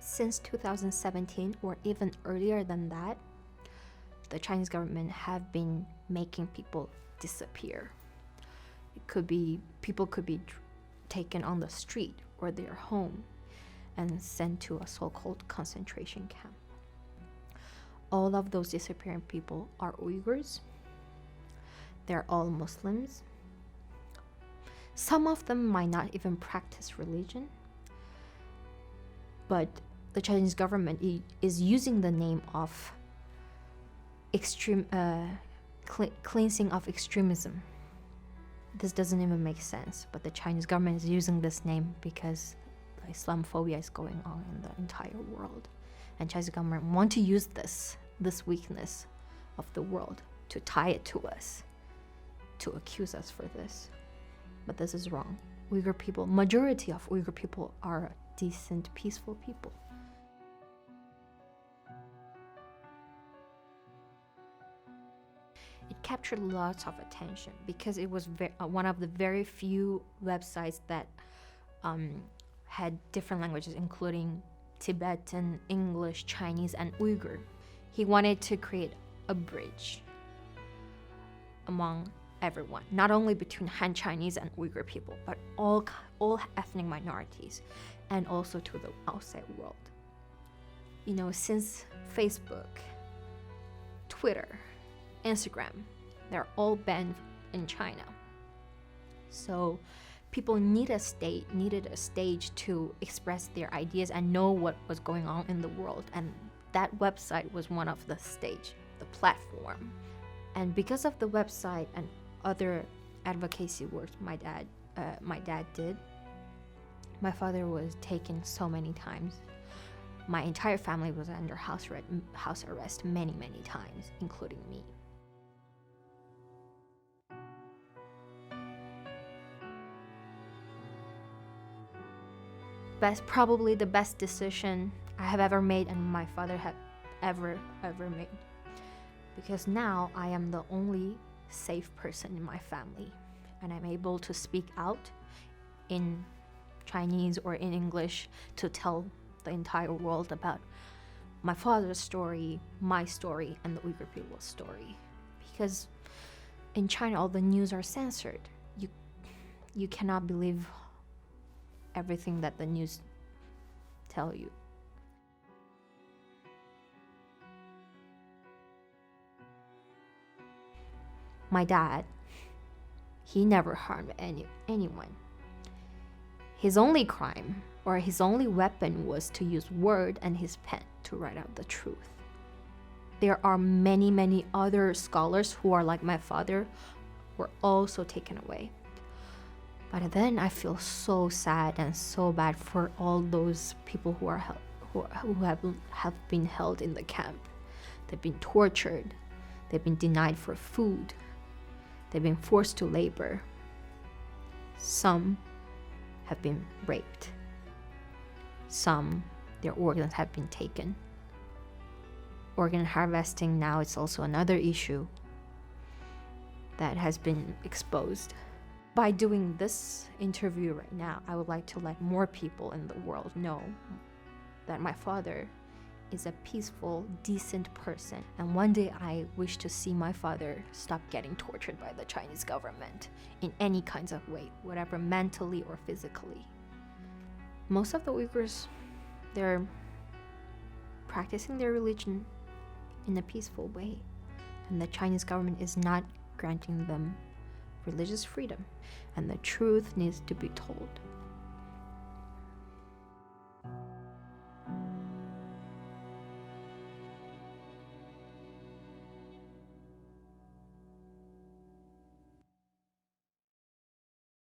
Since 2017, or even earlier than that, the Chinese government have been making people disappear. People could be taken on the street or their home and sent to a so-called concentration camp. All of those disappearing people are Uyghurs. They're all Muslims. Some of them might not even practice religion, but the Chinese government is using the name of cleansing of extremism. This doesn't even make sense, but the Chinese government is using this name because Islamophobia is going on in the entire world, and Chinese government want to use this weakness of the world to tie it to us, to accuse us for this. But this is wrong. Uyghur people, majority of Uyghur people are decent, peaceful people. It captured lots of attention because it was one of the very few websites that had different languages, including Tibetan, English, Chinese, and Uyghur. He wanted to create a bridge among everyone, not only between Han Chinese and Uyghur people, but all ethnic minorities, and also to the outside world. You know, since Facebook, Twitter, Instagram, they're all banned in China. So people needed a stage to express their ideas and know what was going on in the world, and that website was one of the stage, the platform. And because of the website and other advocacy work my dad did, my father was taken so many times. My entire family was under house arrest many times, including me. Probably the best decision I have ever made, and my father had ever made, because now I am the only safe person in my family, and I'm able to speak out in Chinese or in English to tell the entire world about my father's story, my story, and the Uyghur people's story. Because in China, all the news are censored. You cannot believe everything that the news tell you. My dad, he never harmed anyone. His only crime or his only weapon was to use word and his pen to write out the truth. There are many other scholars who are like my father, were also taken away. But then I feel so sad and so bad for all those people who have been held in the camp. They've been tortured. They've been denied for food. They've been forced to labor. Some have been raped. Some, their organs have been taken. Organ harvesting now is also another issue that has been exposed. By doing this interview right now, I would like to let more people in the world know that my father is a peaceful, decent person, and one day I wish to see my father stop getting tortured by the Chinese government in any kinds of way, whatever, mentally or physically. Most of the Uyghurs, they're practicing their religion in a peaceful way, and the Chinese government is not granting them religious freedom, and the truth needs to be told.